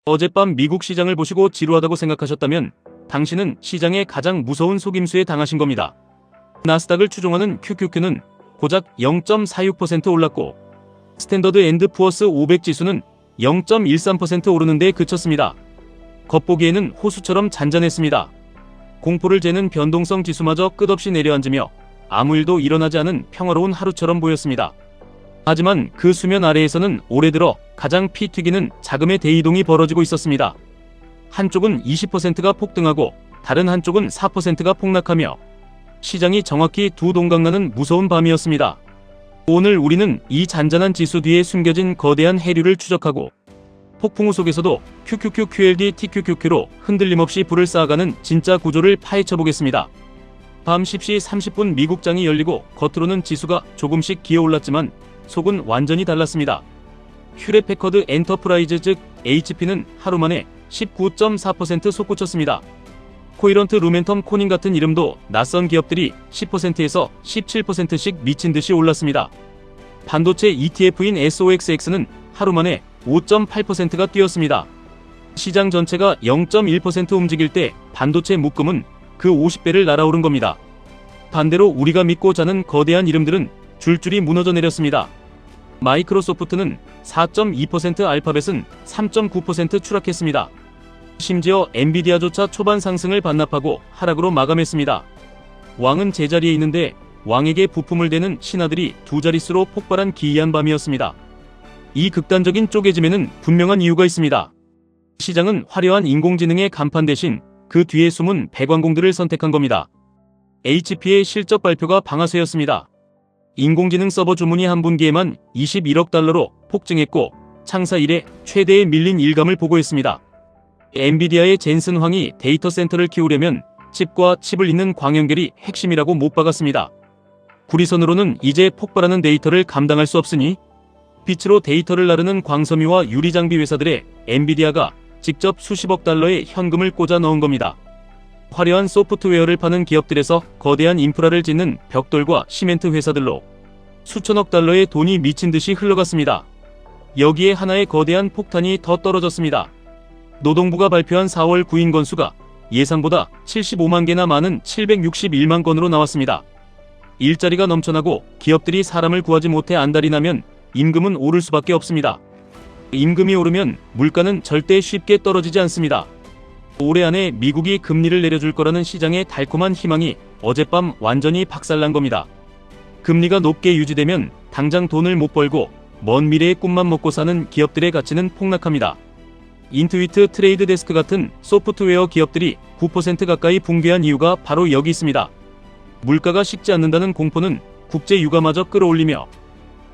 어젯밤 미국 시장을 보시고 지루하다고 생각하셨다면 당신은 시장의 가장 무서운 속임수에 당하신 겁니다. 나스닥을 추종하는 QQQ는 고작 0.46% 올랐고 스탠더드 앤드 푸어스 500 지수는 0.13% 오르는 데 그쳤습니다. 겉보기에는 호수처럼 잔잔했습니다. 공포를 재는 변동성 지수마저 끝없이 내려앉으며 아무 일도 일어나지 않은 평화로운 하루처럼 보였습니다. 하지만 그 수면 아래에서는 올해 들어 가장 피 튀기는 자금의 대이동이 벌어지고 있었습니다. 한쪽은 20%가 폭등하고 다른 한쪽은 4%가 폭락하며 시장이 정확히 두 동강나는 무서운 밤이었습니다. 오늘 우리는 이 잔잔한 지수 뒤에 숨겨진 거대한 해류를 추적하고 폭풍우 속에서도 QQQ, QLD, TQQQ로 흔들림 없이 불을 쌓아가는 진짜 구조를 파헤쳐 보겠습니다. 밤 10시 30분 미국장이 열리고 겉으로는 지수가 조금씩 기어올랐지만 속은 완전히 달랐습니다. 휴렛패커드 엔터프라이즈 즉 HP는 하루 만에 19.4% 솟구쳤습니다. 코이런트, 루멘텀, 코닝 같은 이름도 낯선 기업들이 10%에서 17%씩 미친듯이 올랐습니다. 반도체 ETF인 SOXX는 하루 만에 5.8%가 뛰었습니다. 시장 전체가 0.1% 움직일 때 반도체 묶음은 그 50배를 날아오른 겁니다. 반대로 우리가 믿고 자는 거대한 이름들은 줄줄이 무너져 내렸습니다. 마이크로소프트는 4.2%, 알파벳은 3.9% 추락했습니다. 심지어 엔비디아조차 초반 상승을 반납하고 하락으로 마감했습니다. 왕은 제자리에 있는데 왕에게 부품을 대는 신하들이 두 자릿수로 폭발한 기이한 밤이었습니다. 이 극단적인 쪼개짐에는 분명한 이유가 있습니다. 시장은 화려한 인공지능의 간판 대신 그 뒤에 숨은 배관공들을 선택한 겁니다. HP의 실적 발표가 방아쇠였습니다. 인공지능 서버 주문이 한 분기에만 21억 달러로 폭증했고 창사 이래 최대의 밀린 일감을 보고했습니다. 엔비디아의 젠슨 황이 데이터 센터를 키우려면 칩과 칩을 잇는 광연결이 핵심이라고 못 박았습니다. 구리선으로는 이제 폭발하는 데이터를 감당할 수 없으니 빛으로 데이터를 나르는 광섬유와 유리장비 회사들의 엔비디아가 직접 수십억 달러의 현금을 꽂아 넣은 겁니다. 화려한 소프트웨어를 파는 기업들에서 거대한 인프라를 짓는 벽돌과 시멘트 회사들로 수천억 달러의 돈이 미친 듯이 흘러갔습니다. 여기에 하나의 거대한 폭탄이 더 떨어졌습니다. 노동부가 발표한 4월 구인 건수가 예상보다 75만 개나 많은 761만 건으로 나왔습니다. 일자리가 넘쳐나고 기업들이 사람을 구하지 못해 안달이 나면 임금은 오를 수밖에 없습니다. 임금이 오르면 물가는 절대 쉽게 떨어지지 않습니다. 올해 안에 미국이 금리를 내려줄 거라는 시장의 달콤한 희망이 어젯밤 완전히 박살난 겁니다. 금리가 높게 유지되면 당장 돈을 못 벌고 먼 미래의 꿈만 먹고 사는 기업들의 가치는 폭락합니다. 인투이트, 트레이드 데스크 같은 소프트웨어 기업들이 9% 가까이 붕괴한 이유가 바로 여기 있습니다. 물가가 식지 않는다는 공포는 국제 유가마저 끌어올리며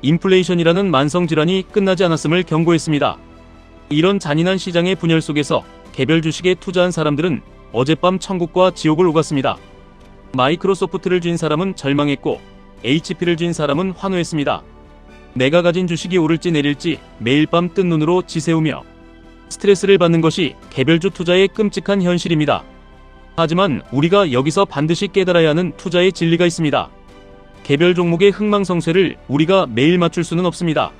인플레이션이라는 만성질환이 끝나지 않았음을 경고했습니다. 이런 잔인한 시장의 분열 속에서 개별 주식에 투자한 사람들은 어젯밤 천국과 지옥을 오갔습니다. 마이크로소프트를 쥔 사람은 절망했고 HP를 쥔 사람은 환호했습니다. 내가 가진 주식이 오를지 내릴지 매일 밤 뜬 눈으로 지새우며 스트레스를 받는 것이 개별주 투자의 끔찍한 현실입니다. 하지만 우리가 여기서 반드시 깨달아야 하는 투자의 진리가 있습니다. 개별 종목의 흥망성쇠를 우리가 매일 맞출 수는 없습니다.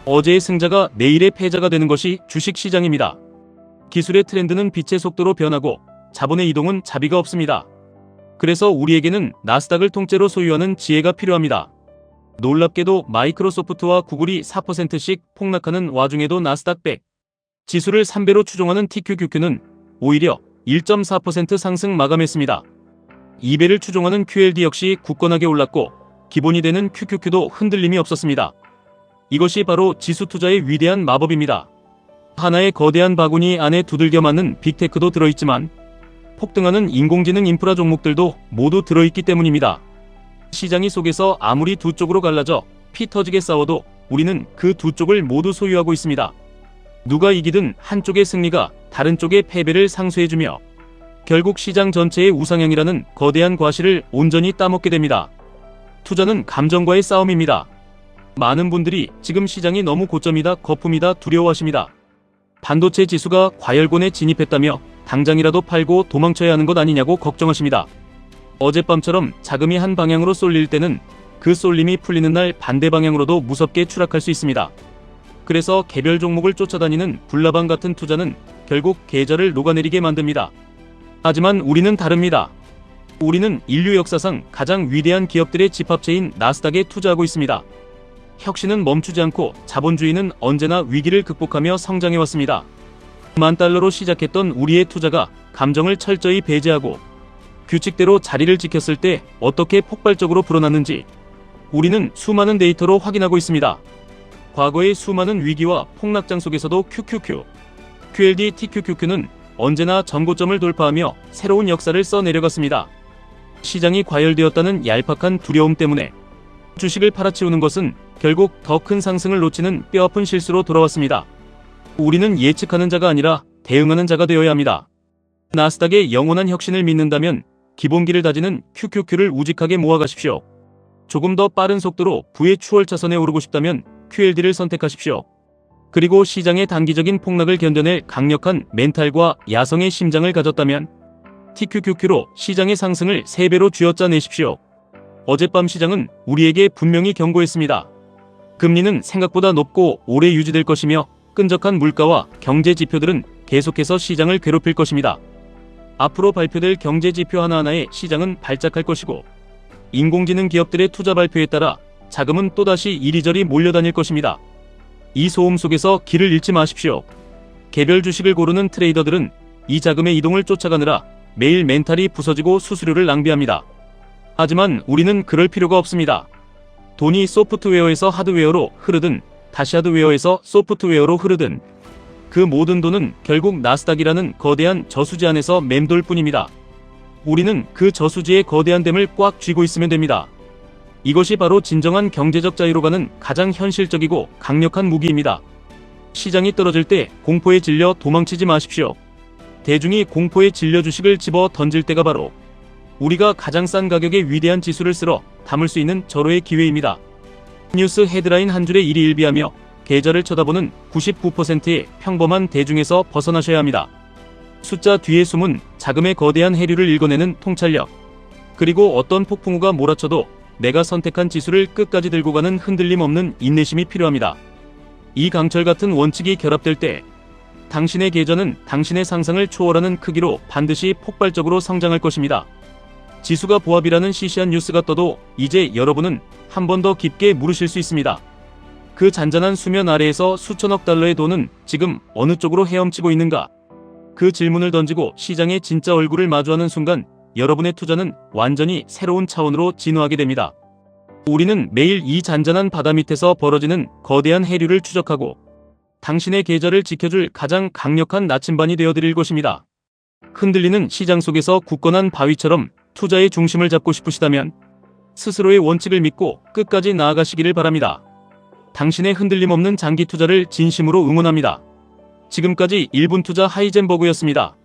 어제의 승자가 내일의 패자가 되는 것이 주식시장입니다. 기술의 트렌드는 빛의 속도로 변하고 자본의 이동은 자비가 없습니다. 그래서 우리에게는 나스닥을 통째로 소유하는 지혜가 필요합니다. 놀랍게도 마이크로소프트와 구글이 4%씩 폭락하는 와중에도 나스닥 100 지수를 3배로 추종하는 TQQQ는 오히려 1.4% 상승 마감했습니다. 2배를 추종하는 QLD 역시 굳건하게 올랐고 기본이 되는 QQQ도 흔들림이 없었습니다. 이것이 바로 지수 투자의 위대한 마법입니다. 하나의 거대한 바구니 안에 두들겨 맞는 빅테크도 들어있지만 폭등하는 인공지능 인프라 종목들도 모두 들어있기 때문입니다. 시장이 속에서 아무리 두 쪽으로 갈라져 피 터지게 싸워도 우리는 그 두 쪽을 모두 소유하고 있습니다. 누가 이기든 한쪽의 승리가 다른 쪽의 패배를 상쇄해주며 결국 시장 전체의 우상향이라는 거대한 과실을 온전히 따먹게 됩니다. 투자는 감정과의 싸움입니다. 많은 분들이 지금 시장이 너무 고점이다, 거품이다 두려워하십니다. 반도체 지수가 과열곤에 진입했다며 당장이라도 팔고 도망쳐야 하는 것 아니냐고 걱정하십니다. 어젯밤처럼 자금이 한 방향으로 쏠릴 때는 그 쏠림이 풀리는 날 반대 방향으로도 무섭게 추락할 수 있습니다. 그래서 개별 종목을 쫓아다니는 불나방 같은 투자는 결국 계좌를 녹아내리게 만듭니다. 하지만 우리는 다릅니다. 우리는 인류 역사상 가장 위대한 기업들의 집합체인 나스닥에 투자하고 있습니다. 혁신은 멈추지 않고 자본주의는 언제나 위기를 극복하며 성장해왔습니다. $10,000로 시작했던 우리의 투자가 감정을 철저히 배제하고 규칙대로 자리를 지켰을 때 어떻게 폭발적으로 불어났는지 우리는 수많은 데이터로 확인하고 있습니다. 과거의 수많은 위기와 폭락장 속에서도 QLD TQQQ는 언제나 전고점을 돌파하며 새로운 역사를 써내려갔습니다. 시장이 과열되었다는 얄팍한 두려움 때문에 주식을 팔아치우는 것은 결국 더 큰 상승을 놓치는 뼈아픈 실수로 돌아왔습니다. 우리는 예측하는 자가 아니라 대응하는 자가 되어야 합니다. 나스닥의 영원한 혁신을 믿는다면 기본기를 다지는 QQQ를 우직하게 모아가십시오. 조금 더 빠른 속도로 부의 추월차선에 오르고 싶다면 QLD를 선택하십시오. 그리고 시장의 단기적인 폭락을 견뎌낼 강력한 멘탈과 야성의 심장을 가졌다면 TQQQ로 시장의 상승을 3배로 쥐어짜내십시오. 어젯밤 시장은 우리에게 분명히 경고했습니다. 금리는 생각보다 높고 오래 유지될 것이며 끈적한 물가와 경제 지표들은 계속해서 시장을 괴롭힐 것입니다. 앞으로 발표될 경제 지표 하나하나에 시장은 발작할 것이고 인공지능 기업들의 투자 발표에 따라 자금은 또다시 이리저리 몰려다닐 것입니다. 이 소음 속에서 길을 잃지 마십시오. 개별 주식을 고르는 트레이더들은 이 자금의 이동을 쫓아가느라 매일 멘탈이 부서지고 수수료를 낭비합니다. 하지만 우리는 그럴 필요가 없습니다. 돈이 소프트웨어에서 하드웨어로 흐르든 다시 하드웨어에서 소프트웨어로 흐르든 그 모든 돈은 결국 나스닥이라는 거대한 저수지 안에서 맴돌 뿐입니다. 우리는 그 저수지의 거대한 댐을 꽉 쥐고 있으면 됩니다. 이것이 바로 진정한 경제적 자유로 가는 가장 현실적이고 강력한 무기입니다. 시장이 떨어질 때 공포에 질려 도망치지 마십시오. 대중이 공포에 질려 주식을 집어 던질 때가 바로 우리가 가장 싼 가격의 위대한 지수를 쓸어 담을 수 있는 절호의 기회입니다. 뉴스 헤드라인 한 줄에 일희일비하며 계좌를 쳐다보는 99%의 평범한 대중에서 벗어나셔야 합니다. 숫자 뒤에 숨은 자금의 거대한 해류를 읽어내는 통찰력, 그리고 어떤 폭풍우가 몰아쳐도 내가 선택한 지수를 끝까지 들고 가는 흔들림 없는 인내심이 필요합니다. 이 강철 같은 원칙이 결합될 때 당신의 계좌는 당신의 상상을 초월하는 크기로 반드시 폭발적으로 성장할 것입니다. 지수가 보합이라는 시시한 뉴스가 떠도 이제 여러분은 한 번 더 깊게 물으실 수 있습니다. 그 잔잔한 수면 아래에서 수천억 달러의 돈은 지금 어느 쪽으로 헤엄치고 있는가? 그 질문을 던지고 시장의 진짜 얼굴을 마주하는 순간 여러분의 투자는 완전히 새로운 차원으로 진화하게 됩니다. 우리는 매일 이 잔잔한 바다 밑에서 벌어지는 거대한 해류를 추적하고 당신의 계좌를 지켜줄 가장 강력한 나침반이 되어드릴 것입니다. 흔들리는 시장 속에서 굳건한 바위처럼 투자의 중심을 잡고 싶으시다면 스스로의 원칙을 믿고 끝까지 나아가시기를 바랍니다. 당신의 흔들림 없는 장기 투자를 진심으로 응원합니다. 지금까지 1분 투자 하이젠버그였습니다.